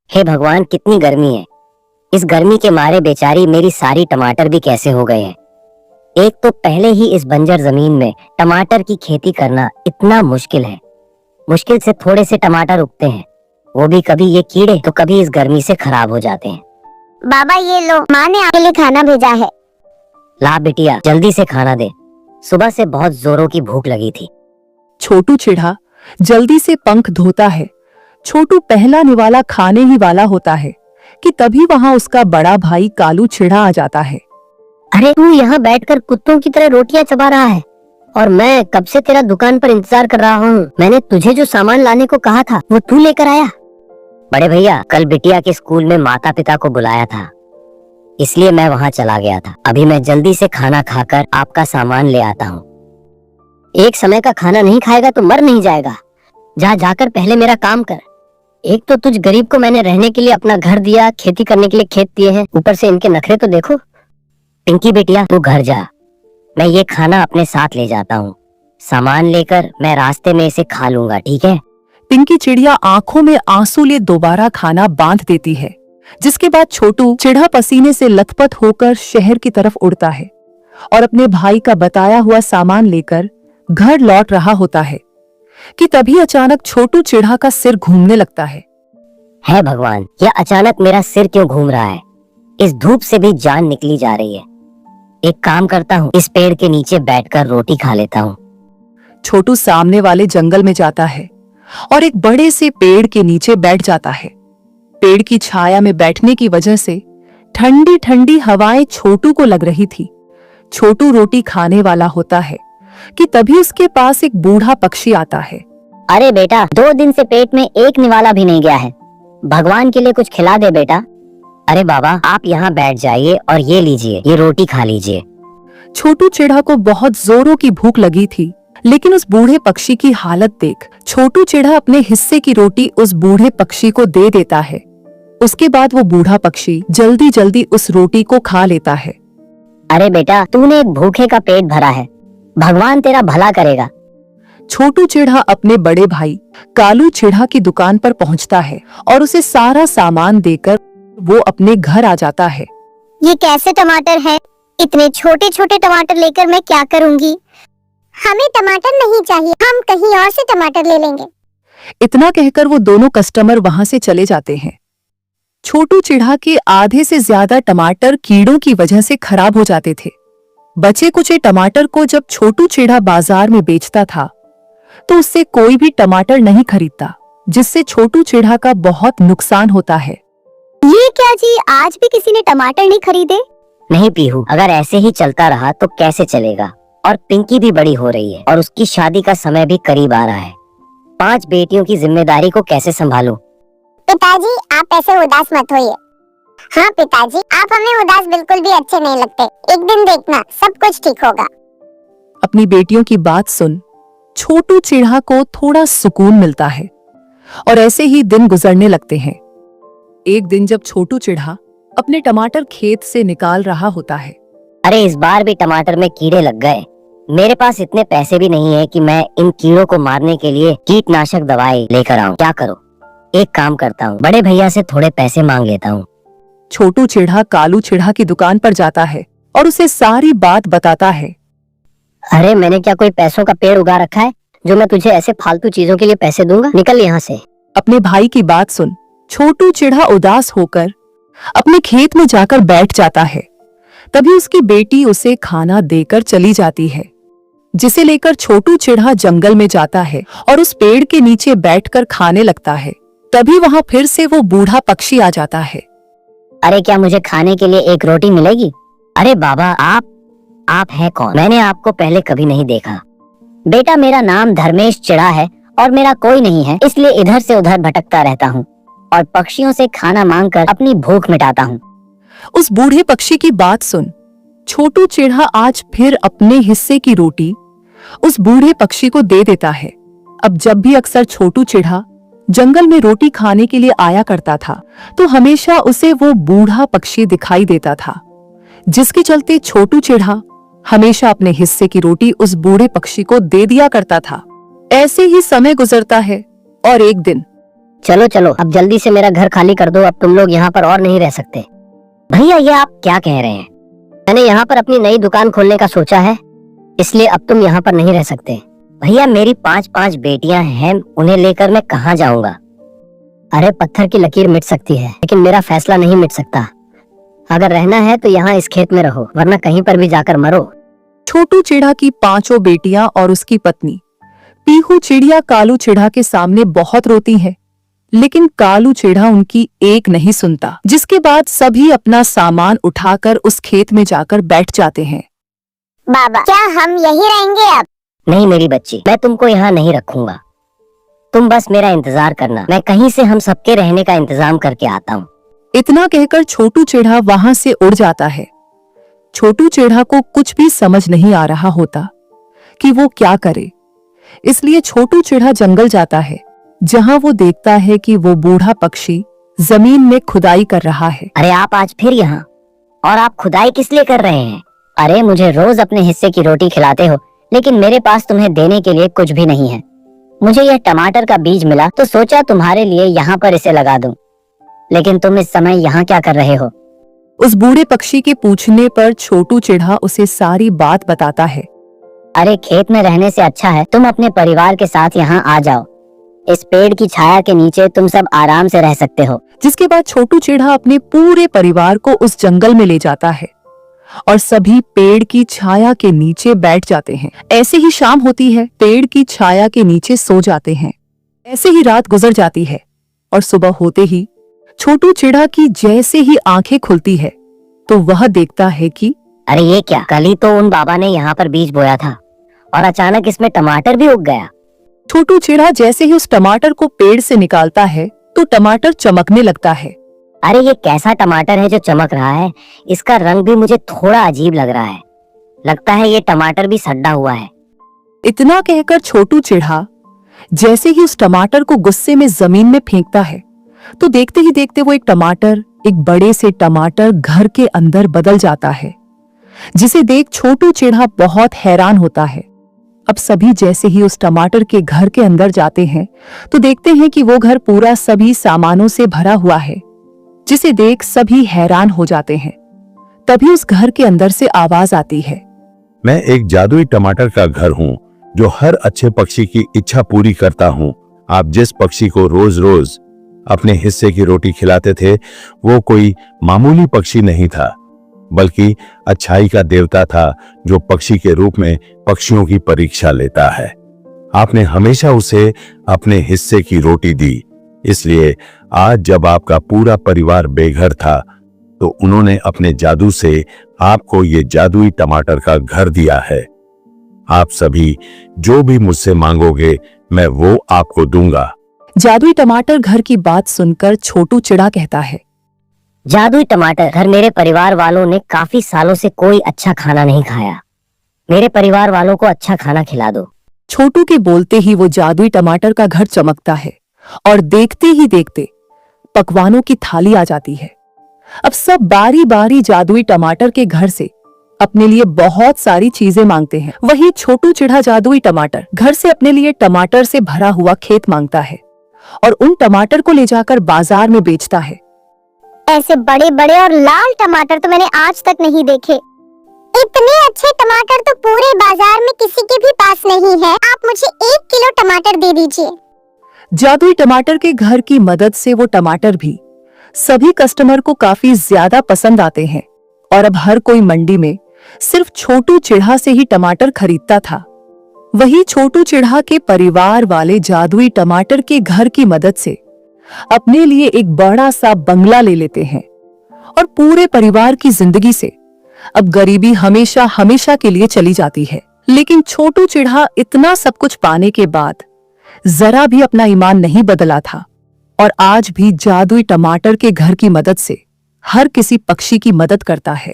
हे भगवान, कितनी गर्मी है। इस गर्मी के मारे बेचारी मेरी सारी टमाटर भी कैसे हो गए हैं। एक तो पहले ही इस बंजर जमीन में टमाटर की खेती करना इतना मुश्किल है। मुश्किल से थोड़े से टमाटर उगते हैं, वो भी कभी ये कीड़े तो कभी इस गर्मी से खराब हो जाते हैं। बाबा ये लो, माँ ने आपके लिए खाना भेजा है। ला बिटिया, जल्दी से खाना दे, सुबह से बहुत जोरों की भूख लगी थी। छोटू चिढ़ा जल्दी से पंख धोता है। छोटू पहला निवाला खाने ही वाला होता है कि तभी वहां उसका बड़ा भाई कालू चिढ़ा आ जाता है। अरे तू यहाँ बैठकर कुत्तों की तरह रोटियां चबा रहा है और मैं कब से तेरा दुकान पर इंतजार कर रहा हूँ। मैंने तुझे जो सामान लाने को कहा था वो तू लेकर आया? बड़े भैया, कल बिटिया के स्कूल में माता पिता को बुलाया था, इसलिए मैं वहाँ चला गया था। अभी मैं जल्दी से खाना खाकर आपका सामान ले आता हूँ। एक समय का खाना नहीं खाएगा तो मर नहीं जाएगा। जा जाकर पहले मेरा काम कर। एक तो तुझ गरीब को मैंने रहने के लिए अपना घर दिया, खेती करने के लिए खेत दिए हैं, ऊपर से इनके नखरे तो देखो। पिंकी बेटिया, तू घर जा, मैं ये खाना अपने साथ ले जाता हूँ। सामान लेकर मैं रास्ते में इसे खा लूंगा, ठीक है? पिंकी चिड़िया आंखों में आंसू लिए दोबारा खाना बांध देती है, जिसके बाद छोटू चिढ़ा पसीने से लथपथ होकर शहर की तरफ उड़ता है और अपने भाई का बताया हुआ सामान लेकर घर लौट रहा होता है कि तभी अचानक छोटू चिढ़ा का सिर घूमने लगता है। हे भगवान, यह अचानक मेरा सिर क्यों घूम रहा है? इस धूप से भी जान निकली जा रही है। एक काम करता हूँ, इस पेड़ के नीचे बैठकर रोटी खा लेता हूँ। छोटू सामने वाले जंगल में जाता है और एक बड़े से पेड़ के नीचे बैठ जाता है। पेड़ की छाया में बैठने की वजह से ठंडी ठंडी हवाएं छोटू को लग रही थी। छोटू रोटी खाने वाला होता है कि तभी उसके पास एक बूढ़ा पक्षी आता है। अरे बेटा, 2 दिन से पेट में एक निवाला भी नहीं गया है, भगवान के लिए कुछ खिला दे बेटा। अरे बाबा, आप यहाँ बैठ जाइए और ये लीजिए, ये रोटी खा लीजिए। छोटू चिढ़ा को बहुत जोरों की भूख लगी थी, लेकिन उस बूढ़े पक्षी की हालत देख छोटू चिढ़ा अपने हिस्से की रोटी उस बूढ़े पक्षी को दे देता है। उसके बाद वो बूढ़ा पक्षी जल्दी जल्दी उस रोटी को खा लेता है। अरे बेटा, तूने एक भूखे का पेट भरा है, भगवान तेरा भला करेगा। छोटू चिढ़ा अपने बड़े भाई कालू चिढ़ा की दुकान पर पहुंचता है और उसे सारा सामान देकर वो अपने घर आ जाता है। ये कैसे टमाटर है? इतने छोटे छोटे टमाटर लेकर मैं क्या करूंगी? हमें टमाटर नहीं चाहिए, हम कहीं और से टमाटर ले लेंगे। इतना कहकर वो दोनों कस्टमर वहां से चले जाते हैं। छोटू चिढ़ा के आधे से ज्यादा टमाटर कीड़ों की वजह से खराब हो जाते थे। बचे कुचे टमाटर को जब छोटू चिढ़ा बाजार में बेचता था तो उससे कोई भी टमाटर नहीं खरीदता, जिससे छोटू चिढ़ा का बहुत नुकसान होता है। ये क्या जी, आज भी किसी ने टमाटर नहीं खरीदे? नहीं पीहू, अगर ऐसे ही चलता रहा तो कैसे चलेगा। और पिंकी भी बड़ी हो रही है और उसकी शादी का समय भी करीब आ रहा है। 5 बेटियों की जिम्मेदारी को कैसे संभालूं? पिताजी, आप ऐसे उदास मत होइए। हाँ पिताजी, आप हमें उदास बिल्कुल भी अच्छे नहीं लगते। एक दिन देखना, सब कुछ ठीक होगा। अपनी बेटियों की बात सुन छोटू चिढ़ा को थोड़ा सुकून मिलता है और ऐसे ही दिन गुजरने लगते हैं। एक दिन जब छोटू चिढ़ा अपने टमाटर खेत से निकाल रहा होता है। अरे इस बार भी टमाटर में कीड़े लग गए। मेरे पास इतने पैसे भी नहीं है कि मैं इन कीड़ों को मारने के लिए कीटनाशक दवाई लेकर आऊं। क्या करूं? एक काम करता हूं, बड़े भैया से थोड़े पैसे मांग लेता हूं। छोटू चिढ़ा कालू चिढ़ा की दुकान पर जाता है और उसे सारी बात बताता है। अरे मैंने क्या कोई पैसों का पेड़ उगा रखा है जो मैं तुझे ऐसे फालतू चीजों के लिए पैसे दूंगा? निकल यहाँ से। अपने भाई की बात सुन छोटू चिढ़ा उदास होकर अपने खेत में जाकर बैठ जाता है। तभी उसकी बेटी उसे खाना देकर चली जाती है, जिसे लेकर छोटू चिढ़ा जंगल में जाता है और उस पेड़ के नीचे बैठकर खाने लगता है। तभी वहां फिर से वो बूढ़ा पक्षी आ जाता है। अरे क्या मुझे खाने के लिए एक रोटी मिलेगी? अरे बाबा, आप हैं कौन? मैंने आपको पहले कभी नहीं देखा। बेटा, मेरा नाम धर्मेश चिढ़ा है और मेरा कोई नहीं है, इसलिए इधर से उधर भटकता रहता हूँ और पक्षियों से खाना मांगकर अपनी भूख मिटाता हूँ। उस बूढ़े पक्षी की बात सुन छोटू चिढ़ा आज फिर अपने हिस्से की रोटी उस बूढ़े पक्षी को दे देता है। अब जब भी अक्सर छोटू चिढ़ा जंगल में रोटी खाने के लिए आया करता था तो हमेशा उसे वो बूढ़ा पक्षी दिखाई देता था, जिसके चलते छोटू चिढ़ा हमेशा अपने हिस्से की रोटी उस बूढ़े पक्षी को दे दिया करता था। ऐसे ही समय गुजरता है और एक दिन चलो चलो अब जल्दी से मेरा घर खाली कर दो, अब तुम लोग यहाँ पर और नहीं रह सकते। भैया ये आप क्या कह रहे हैं? मैंने यहाँ पर अपनी नई दुकान खोलने का सोचा है, इसलिए अब तुम यहाँ पर नहीं रह सकते। भैया मेरी 5 बेटियां हैं, उन्हें लेकर मैं कहाँ जाऊंगा? अरे पत्थर की लकीर मिट सकती है लेकिन मेरा फैसला नहीं मिट सकता। अगर रहना है तो यहाँ इस खेत में रहो, वरना कहीं पर भी जाकर मरो। छोटू चिढ़ा की 5 बेटियां और उसकी पत्नी पीहू चिड़िया कालू चिढ़ा के सामने बहुत रोती है, लेकिन कालू चिढ़ा उनकी एक नहीं सुनता। जिसके बाद सभी अपना सामान उठाकर उस खेत में जाकर बैठ जाते हैं। बाबा क्या हम यही रहेंगे अब? नहीं मेरी बच्ची, मैं तुमको यहाँ नहीं रखूंगा। तुम बस मेरा इंतजार करना, मैं कहीं से हम सबके रहने का इंतजाम करके आता हूँ। इतना कहकर छोटू चिढ़ा वहां से उड़ जाता है। छोटू चिढ़ा को कुछ भी समझ नहीं आ रहा होता कि वो क्या करे, इसलिए छोटू चिढ़ा जंगल जाता है, जहां वो देखता है कि वो बूढ़ा पक्षी जमीन में खुदाई कर रहा है। अरे आप आज फिर यहाँ, और आप खुदाई किस लिए कर रहे हैं? अरे मुझे रोज अपने हिस्से की रोटी खिलाते हो, लेकिन मेरे पास तुम्हें देने के लिए कुछ भी नहीं है। मुझे यह टमाटर का बीज मिला तो सोचा तुम्हारे लिए यहाँ पर इसे लगा दूं, लेकिन तुम इस समय यहाँ क्या कर रहे हो? उस बूढ़े पक्षी के पूछने पर छोटू चिढ़ा उसे सारी बात बताता है। अरे खेत में रहने से अच्छा है तुम अपने परिवार के साथ यहाँ आ जाओ, इस पेड़ की छाया के नीचे तुम सब आराम से रह सकते हो। जिसके बाद छोटू चिढ़ा अपने पूरे परिवार को उस जंगल में ले जाता है और सभी पेड़ की छाया के नीचे बैठ जाते हैं। ऐसे ही शाम होती है, पेड़ की छाया के नीचे सो जाते हैं। ऐसे ही रात गुजर जाती है और सुबह होते ही छोटू चिढ़ा की जैसे ही आंखें खुलती है तो वह देखता है कि अरे ये क्या, कल ही तो उन बाबा ने यहाँ पर बीज बोया था और अचानक इसमें टमाटर भी उग गया। छोटू चिढ़ा जैसे ही उस टमाटर को पेड़ से निकालता है तो टमाटर चमकने लगता है। अरे ये कैसा टमाटर है जो चमक रहा है? इसका रंग भी मुझे थोड़ा अजीब लग रहा है, लगता है ये टमाटर भी सड़ा हुआ है। इतना कहकर छोटू चिढ़ा जैसे ही उस टमाटर को गुस्से में जमीन में फेंकता है तो देखते ही देखते वो एक बड़े से टमाटर घर के अंदर बदल जाता है, जिसे देख छोटू चिढ़ा बहुत हैरान होता है। अब सभी जैसे ही उस टमाटर के घर के अंदर जाते हैं तो देखते हैं कि वो घर पूरा सभी सामानों से भरा हुआ है, जिसे देख सभी हैरान हो जाते हैं। तभी उस घर के अंदर से आवाज आती है, मैं एक जादुई टमाटर का घर हूँ जो हर अच्छे पक्षी की इच्छा पूरी करता हूँ। आप जिस पक्षी को रोज रोज अपने हिस्से की रोटी खिलाते थे वो कोई मामूली पक्षी नहीं था, बल्कि अच्छाई का देवता था जो पक्षी के रूप में पक्षियों की परीक्षा लेता है। आपने हमेशा उसे अपने हिस्से की रोटी दी, इसलिए आज जब आपका पूरा परिवार बेघर था तो उन्होंने अपने जादू से आपको ये जादुई टमाटर का घर दिया है। आप सभी जो भी मुझसे मांगोगे मैं वो आपको दूंगा। जादुई टमाटर घर की बात सुनकर छोटू चिढ़ा कहता है, जादुई टमाटर घर, मेरे परिवार वालों ने काफी सालों से कोई अच्छा खाना नहीं खाया, मेरे परिवार वालों को अच्छा खाना खिला दो। छोटू के बोलते ही वो जादुई टमाटर का घर चमकता है और देखते ही देखते पकवानों की थाली आ जाती है। अब सब बारी बारी जादुई टमाटर के घर से अपने लिए बहुत सारी चीजें मांगते हैं। वही छोटू चिढ़ा जादुई टमाटर घर से अपने लिए टमाटर से भरा हुआ खेत मांगता है और उन टमाटर को ले जाकर बाजार में बेचता है। ऐसे बड़े बड़े और लाल टमाटर तो मैंने आज तक नहीं देखे। इतने अच्छे टमाटर तो पूरे बाजार में किसी के भी पास नहीं है। आप मुझे 1 किलो टमाटर दे दीजिए। जादुई टमाटर के घर की मदद से वो टमाटर भी सभी कस्टमर को काफी ज्यादा पसंद आते हैं और अब हर कोई मंडी में सिर्फ छोटू चिढ़ा से ही टमाटर खरीदता था। वही छोटू चिढ़ा के परिवार वाले जादुई टमाटर के घर की मदद से अपने लिए एक बड़ा सा बंगला ले लेते हैं और पूरे परिवार की जिंदगी से अब गरीबी हमेशा हमेशा के लिए चली जाती है। लेकिन छोटू चिढ़ा इतना सब कुछ पाने के बाद जरा भी अपना ईमान नहीं बदला था और आज भी जादुई टमाटर के घर की मदद से हर किसी पक्षी की मदद करता है।